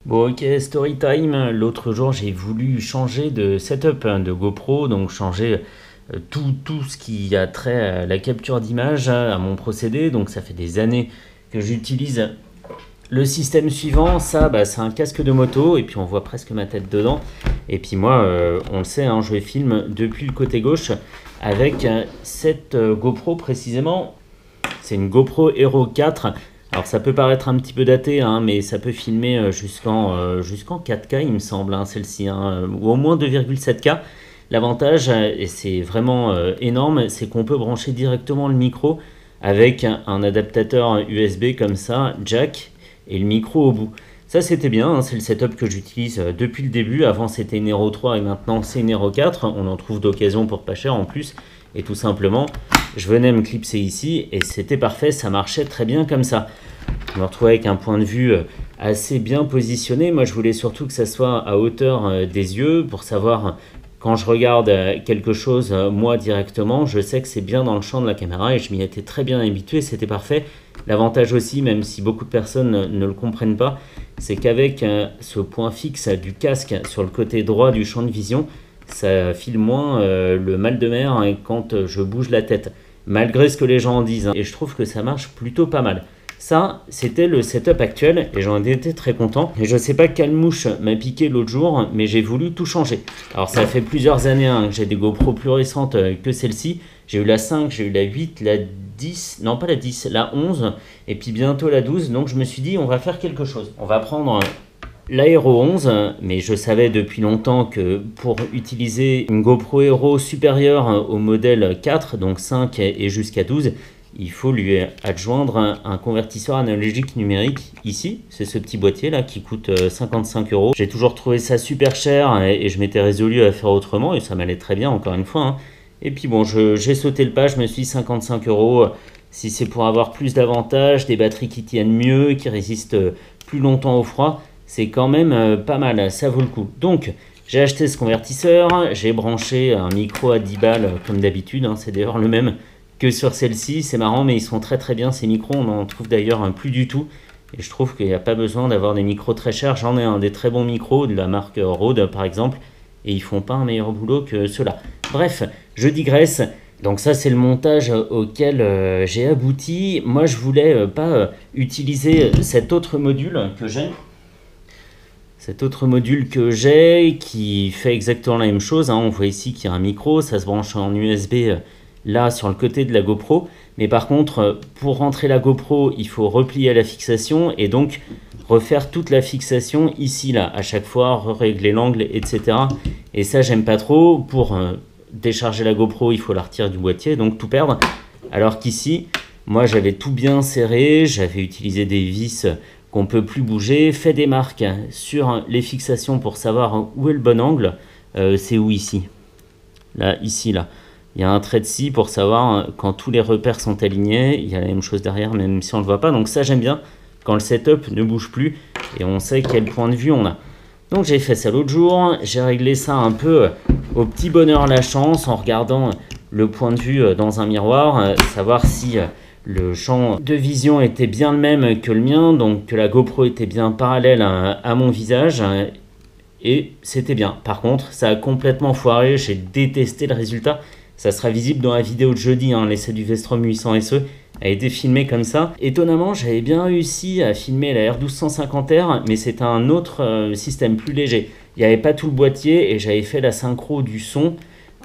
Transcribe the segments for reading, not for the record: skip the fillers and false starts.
Bon ok, story time. L'autre jour j'ai voulu changer de setup de GoPro, donc changer tout ce qui a trait à la capture d'image, à mon procédé. Donc ça fait des années que j'utilise le système suivant. Ça, c'est un casque de moto et puis on voit presque ma tête dedans. Et puis moi, on le sait, hein, je filme depuis le côté gauche avec cette GoPro précisément. C'est une GoPro Hero 4. Alors ça peut paraître un petit peu daté, hein, mais ça peut filmer jusqu'en 4K il me semble, hein, celle-ci, hein, ou au moins 2,7K. L'avantage, et c'est vraiment énorme, c'est qu'on peut brancher directement le micro avec un adaptateur USB comme ça, jack, et le micro au bout. Ça c'était bien, hein, c'est le setup que j'utilise depuis le début. Avant c'était une Hero 3 et maintenant c'est une Hero 4. On en trouve d'occasion pour pas cher en plus. Et tout simplement, je venais me clipser ici et c'était parfait, ça marchait très bien comme ça. Je me retrouvais avec un point de vue assez bien positionné. Moi je voulais surtout que ça soit à hauteur des yeux pour savoir quand je regarde quelque chose moi directement, je sais que c'est bien dans le champ de la caméra et je m'y étais très bien habitué, c'était parfait. L'avantage aussi, même si beaucoup de personnes ne le comprennent pas, c'est qu'avec ce point fixe du casque sur le côté droit du champ de vision, ça file moins le mal de mer quand je bouge la tête, malgré ce que les gens en disent, hein. Et je trouve que ça marche plutôt pas mal. Ça, c'était le setup actuel et j'en étais très content. Et je sais pas quelle mouche m'a piqué l'autre jour, mais j'ai voulu tout changer. Alors ça fait plusieurs années hein, que j'ai des GoPro plus récentes que celle-ci. J'ai eu la 5, j'ai eu la 8, la 10, non pas la 10, la 11 et puis bientôt la 12. Donc je me suis dit on va faire quelque chose. On va prendre l'Aero 11, mais je savais depuis longtemps que pour utiliser une GoPro Hero supérieure au modèle 4, donc 5 et jusqu'à 12, il faut lui adjoindre un convertisseur analogique numérique. Ici, c'est ce petit boîtier là qui coûte 55 euros. J'ai toujours trouvé ça super cher et je m'étais résolu à faire autrement et ça m'allait très bien encore une fois, hein. Et puis bon, j'ai sauté le pas, je me suis dit 55 euros. Si c'est pour avoir plus d'avantages, des batteries qui tiennent mieux, qui résistent plus longtemps au froid, c'est quand même pas mal, ça vaut le coup. Donc j'ai acheté ce convertisseur, j'ai branché un micro à 10 balles comme d'habitude, hein, c'est d'ailleurs le même que sur celle-ci. C'est marrant mais ils sont très bien ces micros, on n'en trouve d'ailleurs plus du tout. Et je trouve qu'il n'y a pas besoin d'avoir des micros très chers, j'en ai un des très bons micros de la marque Rode par exemple, et ils font pas un meilleur boulot que ceux-là. Bref, je digresse. Donc ça c'est le montage auquel j'ai abouti. Moi je voulais pas utiliser cet autre module que j'ai. Cet autre module que j'ai qui fait exactement la même chose, hein. On voit ici qu'il y a un micro, ça se branche en USB là sur le côté de la GoPro. Mais par contre, pour rentrer la GoPro, il faut replier la fixation et donc refaire toute la fixation ici, là, à chaque fois, régler l'angle, etc. Et ça, j'aime pas trop. Pour décharger la GoPro, il faut la retirer du boîtier, donc tout perdre. Alors qu'ici, moi, j'avais tout bien serré, j'avais utilisé des vis qu'on peut plus bouger, fait des marques sur les fixations pour savoir où est le bon angle. C'est où ici? Là, ici, là. Il y a un trait de scie pour savoir quand tous les repères sont alignés. Il y a la même chose derrière, même si on ne le voit pas. Donc ça, j'aime bien quand le setup ne bouge plus et on sait quel point de vue on a. Donc j'ai fait ça l'autre jour. J'ai réglé ça un peu au petit bonheur la chance en regardant le point de vue dans un miroir, savoir si le champ de vision était bien le même que le mien, donc que la GoPro était bien parallèle à mon visage. Et c'était bien. Par contre, ça a complètement foiré. J'ai détesté le résultat. Ça sera visible dans la vidéo de jeudi, hein, l'essai du Vestrom 800 SE a été filmé comme ça. Étonnamment, j'avais bien réussi à filmer la R1250R, mais c'est un autre système plus léger. Il n'y avait pas tout le boîtier et j'avais fait la synchro du son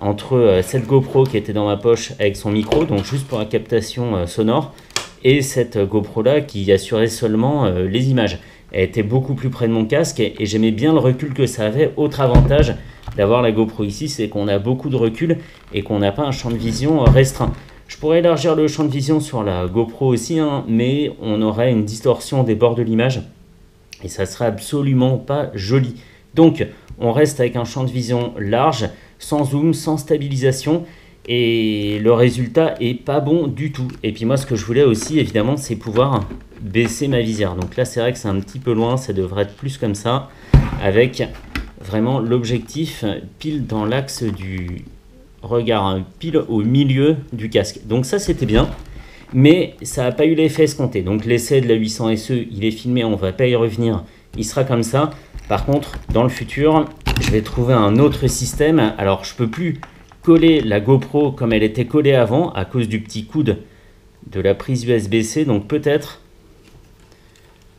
entre cette GoPro qui était dans ma poche avec son micro, donc juste pour la captation sonore, et cette GoPro là qui assurait seulement les images. Elle était beaucoup plus près de mon casque et j'aimais bien le recul que ça avait. Autre avantage d'avoir la GoPro ici, c'est qu'on a beaucoup de recul et qu'on n'a pas un champ de vision restreint. Je pourrais élargir le champ de vision sur la GoPro aussi, hein, mais on aurait une distorsion des bords de l'image et ça serait absolument pas joli. Donc on reste avec un champ de vision large, sans zoom, sans stabilisation, et le résultat est pas bon du tout. Et puis moi ce que je voulais aussi évidemment c'est pouvoir baisser ma visière. Donc là c'est vrai que c'est un petit peu loin, ça devrait être plus comme ça, avec vraiment l'objectif pile dans l'axe du regard, hein, pile au milieu du casque. Donc ça c'était bien, mais ça n'a pas eu l'effet escompté. Donc l'essai de la 800 SE il est filmé, on ne va pas y revenir. il sera comme ça. Par contre, dans le futur, je vais trouver un autre système. Alors, je peux plus coller la GoPro comme elle était collée avant à cause du petit coude de la prise USB-C. Donc, peut-être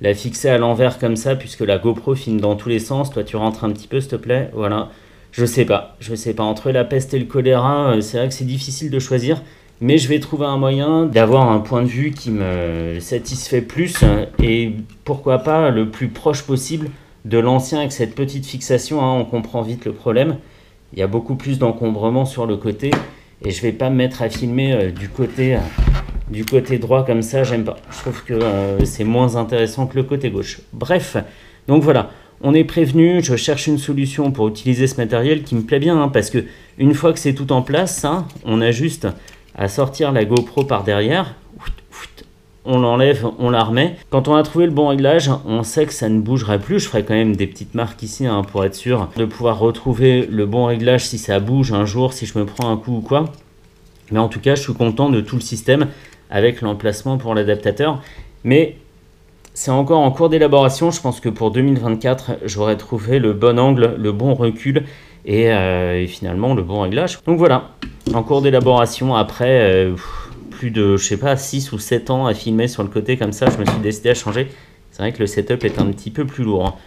la fixer à l'envers comme ça, puisque la GoPro filme dans tous les sens. Toi, tu rentres un petit peu, s'il te plaît. Voilà. Je sais pas. Entre la peste et le choléra, c'est vrai que c'est difficile de choisir. Mais je vais trouver un moyen d'avoir un point de vue qui me satisfait plus. Et pourquoi pas le plus proche possible de l'ancien avec cette petite fixation. On comprend vite le problème. Il y a beaucoup plus d'encombrement sur le côté. Et je vais pas me mettre à filmer du côté droit comme ça. J'aime pas. Je trouve que c'est moins intéressant que le côté gauche. Bref, donc voilà. On est prévenu, je cherche une solution pour utiliser ce matériel qui me plaît bien, parce que une fois que c'est tout en place, on a juste à sortir la GoPro par derrière, on l'enlève, on la remet. Quand on a trouvé le bon réglage, on sait que ça ne bougera plus. Je ferai quand même des petites marques ici pour être sûr de pouvoir retrouver le bon réglage si ça bouge un jour, si je me prends un coup ou quoi. Mais en tout cas, je suis content de tout le système avec l'emplacement pour l'adaptateur. Mais c'est encore en cours d'élaboration. Je pense que pour 2024, j'aurai trouvé le bon angle, le bon recul et finalement le bon réglage. Donc voilà, en cours d'élaboration après plus de, je sais pas, 6 ou 7 ans à filmer sur le côté comme ça, je me suis décidé à changer. C'est vrai que le setup est un petit peu plus lourd.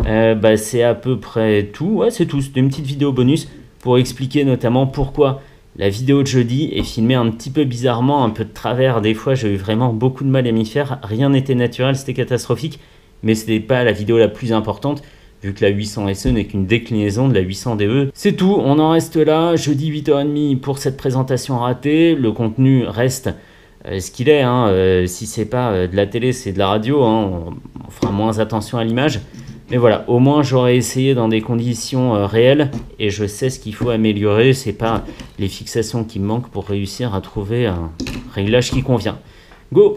C'est à peu près tout. Ouais, c'est tout. C'était une petite vidéo bonus pour expliquer notamment pourquoi la vidéo de jeudi est filmée un petit peu bizarrement, un peu de travers. Des fois, j'ai eu vraiment beaucoup de mal à m'y faire. Rien n'était naturel, c'était catastrophique. Mais ce n'était pas la vidéo la plus importante, vu que la 800 SE n'est qu'une déclinaison de la 800 DE. C'est tout, on en reste là. Jeudi 8h30 pour cette présentation ratée. Le contenu reste ce qu'il est. Si c'est pas de la télé, c'est de la radio. On fera moins attention à l'image. Mais voilà, au moins j'aurais essayé dans des conditions réelles et je sais ce qu'il faut améliorer. C'est pas les fixations qui me manquent pour réussir à trouver un réglage qui convient. Go!